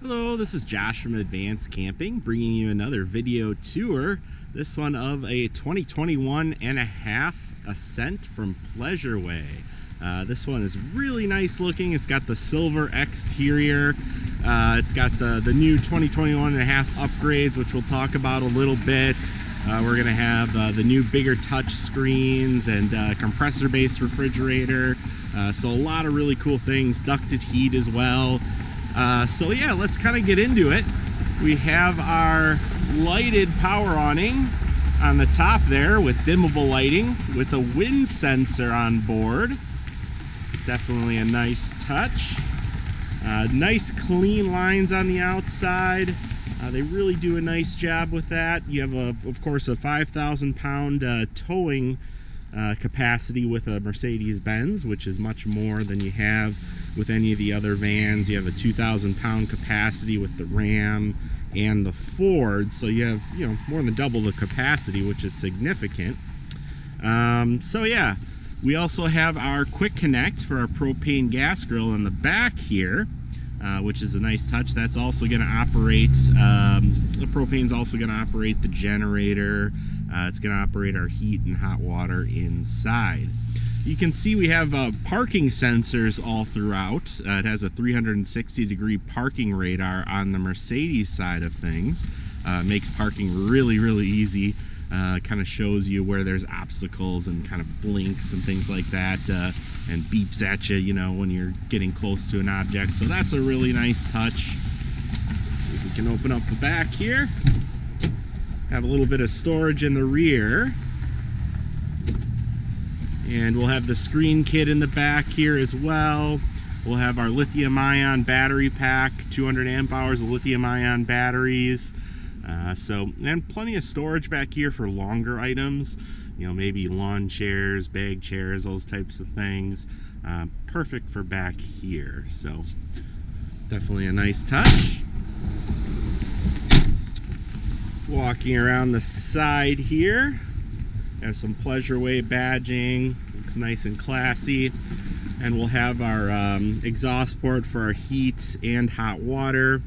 Hello, this is Josh from Advanced Camping, bringing you another video tour. This one of a 2021.5 Ascent from Pleasureway. This one is really nice looking. It's got the silver exterior. It's got the new 2021.5 upgrades, which we'll talk about a little bit. We're going to have the new bigger touch screens and compressor-based refrigerator. So a lot of really cool things. Ducted heat as well. So yeah, let's kind of get into it. We have our lighted power awning on the top there with dimmable lighting with a wind sensor on board. Definitely a nice touch. Nice clean lines on the outside. They really do a nice job with that. You have, of course, a 5,000 pound towing capacity with a Mercedes-Benz, which is much more than you have with any of the other vans. You have a 2,000 pound capacity with the Ram and the Ford, so you have, more than double the capacity, which is significant. So yeah, we also have our quick connect for our propane gas grill in the back here, which is a nice touch. That's also going to operate, the propane's also going to operate the generator. It's going to operate our heat and hot water inside. You can see we have parking sensors all throughout. It has a 360-degree parking radar on the Mercedes side of things. Makes parking really, really easy. Kind of shows you where there's obstacles and kind of blinks and things like that, and beeps at you, when you're getting close to an object. So that's a really nice touch. Let's see if we can open up the back here. Have a little bit of storage in the rear. And we'll have the screen kit in the back here as well. We'll have our lithium-ion battery pack, 200 amp hours of lithium-ion batteries. And plenty of storage back here for longer items, maybe lawn chairs, bag chairs, those types of things. Perfect for back here, so definitely a nice touch. Walking around the side here, have some Pleasureway badging, looks nice and classy. And we'll have our exhaust port for our heat and hot water.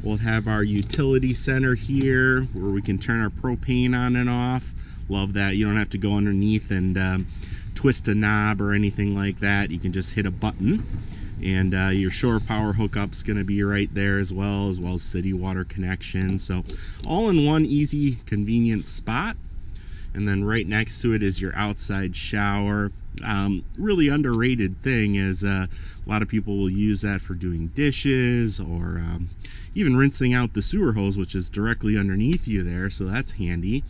We'll have our utility center here where we can turn our propane on and off. Love that. You don't have to go underneath and twist a knob or anything like that. You can just hit a button. And your shore power hookup's going to be right there as well as city water connection. So all in one easy, convenient spot. And then right next to it is your outside shower. Really underrated thing is a lot of people will use that for doing dishes or even rinsing out the sewer hose, which is directly underneath you there, so that's handy.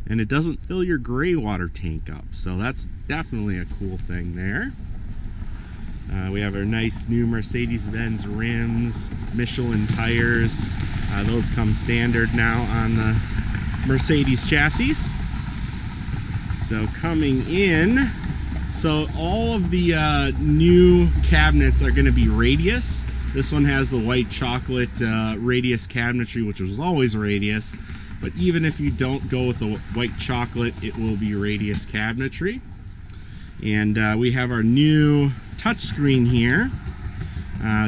And it doesn't fill your gray water tank up, so that's definitely a cool thing there. We have our nice new Mercedes-Benz rims, Michelin tires. Those come standard now on the Mercedes chassis. So coming in, so all of the new cabinets are going to be radius. This one has the white chocolate radius cabinetry, which was always radius. But even if you don't go with the white chocolate, it will be radius cabinetry. And we have our new touchscreen here.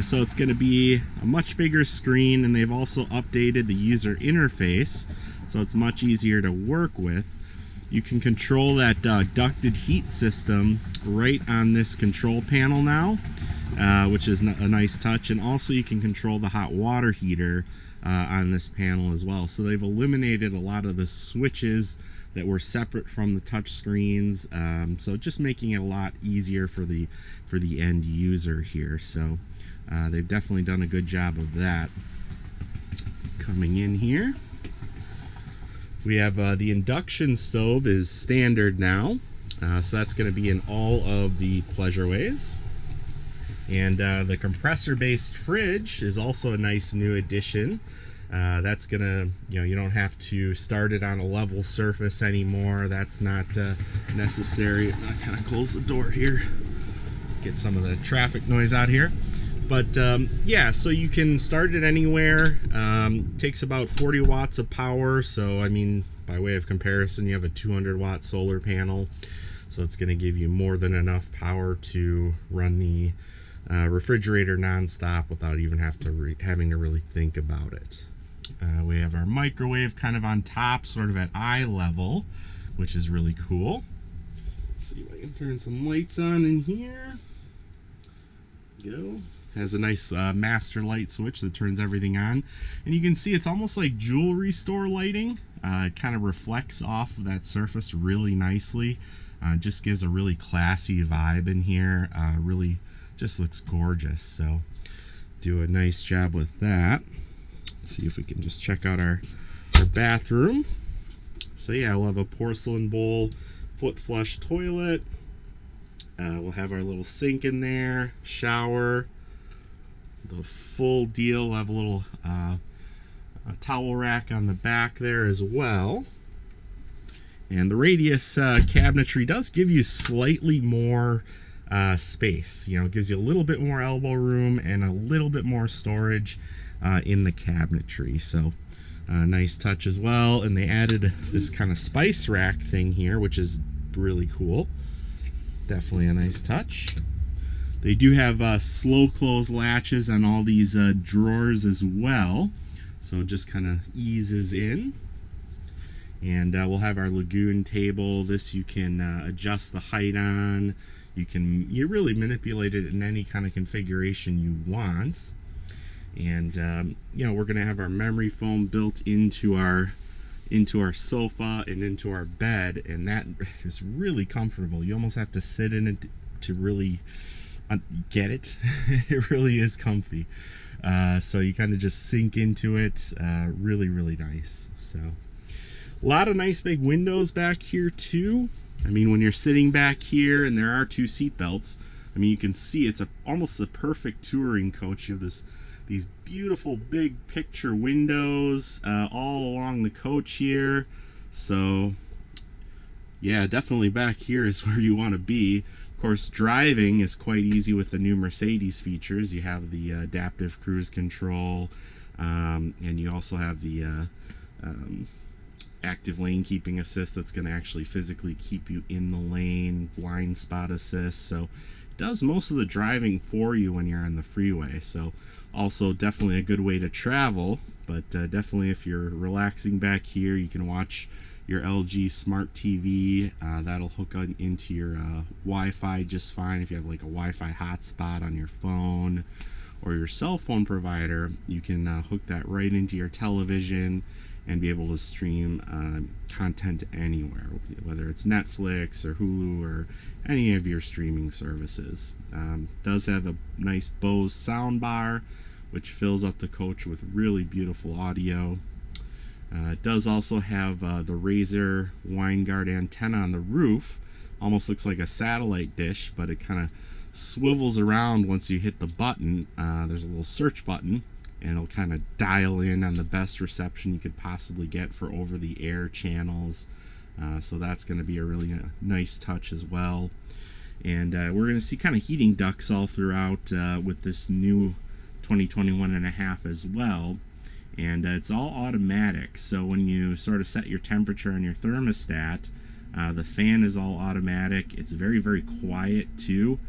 So it's going to be a much bigger screen, and they've also updated the user interface, so it's much easier to work with. You can control that ducted heat system right on this control panel now, which is a nice touch. And also you can control the hot water heater on this panel as well. So they've eliminated a lot of the switches that were separate from the touch screens, so just making it a lot easier for the end user here. So they've definitely done a good job of that. Coming in here, we have the induction stove is standard now, so that's going to be in all of the Pleasureways. And the compressor-based fridge is also a nice new addition. That's gonna, you don't have to start it on a level surface anymore. That's not necessary. I'm gonna kind of close the door here, get some of the traffic noise out here. But yeah, so you can start it anywhere. Takes about 40 watts of power. So I mean, by way of comparison, you have a 200 watt solar panel, so it's going to give you more than enough power to run the refrigerator nonstop without even having to really think about it. We have our microwave kind of on top, sort of at eye level, which is really cool. Let's see if I can turn some lights on in here. Go. Has a nice master light switch that turns everything on, and you can see it's almost like jewelry store lighting. It kind of reflects off of that surface really nicely. Just gives a really classy vibe in here. Really just looks gorgeous. So do a nice job with that. Let's see if we can just check out our bathroom. So yeah, we'll have a porcelain bowl, foot flush toilet. We'll have our little sink in there, shower, the full deal. We'll have a little a towel rack on the back there as well. And the radius cabinetry does give you slightly more space. You know, it gives you a little bit more elbow room and a little bit more storage in the cabinetry. So nice touch as well. And they added this kind of spice rack thing here, which is really cool. Definitely a nice touch. They do have slow close latches on all these drawers as well, so it just kind of eases in. And we'll have our lagoon table. This you can adjust the height on. You really manipulate it in any kind of configuration you want. And you know, we're going to have our memory foam built into our sofa and into our bed, and that is really comfortable. You almost have to sit in it to really get it. It really is comfy. So you kind of just sink into it. Really nice. So a lot of nice big windows back here too. I mean, when you're sitting back here and there are 2 seat belts, I mean, you can see it's almost the perfect touring coach. You have these beautiful big picture windows all along the coach here. So yeah, definitely back here is where you want to be. Of course, driving is quite easy with the new Mercedes features. You have the adaptive cruise control, and you also have the active lane keeping assist that's going to actually physically keep you in the lane, blind spot assist. So it does most of the driving for you when you're on the freeway. So also definitely a good way to travel, but definitely if you're relaxing back here, you can watch your LG Smart TV. That'll hook into your Wi-Fi just fine. If you have like a Wi-Fi hotspot on your phone or your cell phone provider, you can hook that right into your television and be able to stream content anywhere, whether it's Netflix or Hulu or any of your streaming services. Does have a nice Bose sound bar, which fills up the coach with really beautiful audio. It does also have the Razer wine guard antenna on the roof. Almost looks like a satellite dish, but it kind of swivels around once you hit the button. There's a little search button, and it'll kind of dial in on the best reception you could possibly get for over-the-air channels. So that's going to be a really nice touch as well. And we're going to see kind of heating ducts all throughout with this new 2021.5 as well. And it's all automatic, so when you sort of set your temperature on your thermostat, the fan is all automatic. It's very quiet too,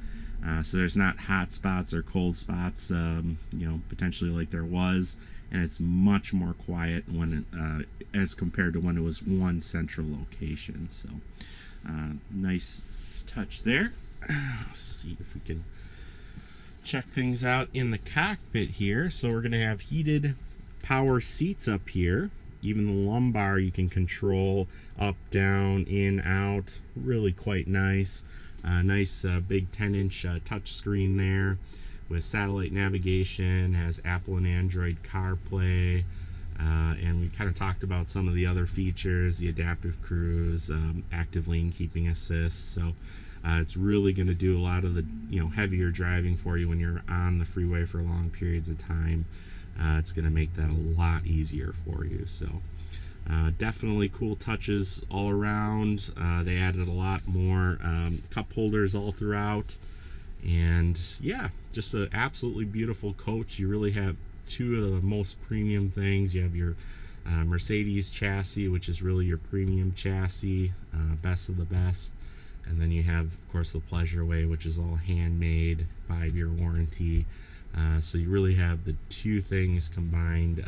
so there's not hot spots or cold spots, you know, potentially like there was, and it's much more quiet when it, as compared to when it was one central location. So nice touch there. Let's see if we can check things out in the cockpit here. So we're going to have heated power seats up here. Even the lumbar you can control up, down, in, out. Really quite nice. Nice big 10-inch touch screen there with satellite navigation. Has Apple and Android CarPlay, and we kind of talked about some of the other features, the adaptive cruise, active lane keeping assist. So it's really going to do a lot of the heavier driving for you when you're on the freeway for long periods of time. It's going to make that a lot easier for you. So definitely cool touches all around. They added a lot more cup holders all throughout, and yeah, just an absolutely beautiful coach. You really have two of the most premium things. You have your Mercedes chassis, which is really your premium chassis, best of the best. And then you have, of course, the Pleasure Way, which is all handmade, 5-year warranty. So you really have the two things combined,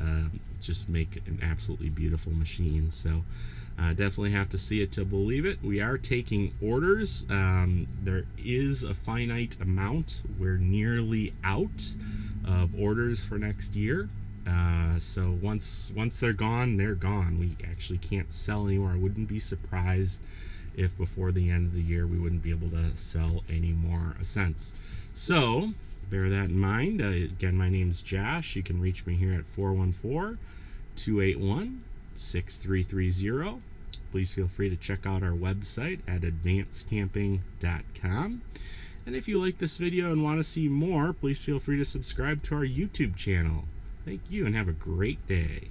just make an absolutely beautiful machine. So definitely have to see it to believe it. We are taking orders. There is a finite amount. We're nearly out of orders for next year. So once they're gone, they're gone. We actually can't sell anymore. I wouldn't be surprised if before the end of the year we wouldn't be able to sell any more Ascents. So bear that in mind. Again, my name's Josh. You can reach me here at 414-281-6330. Please feel free to check out our website at advancedcamping.com. And if you like this video and want to see more, please feel free to subscribe to our YouTube channel. Thank you and have a great day.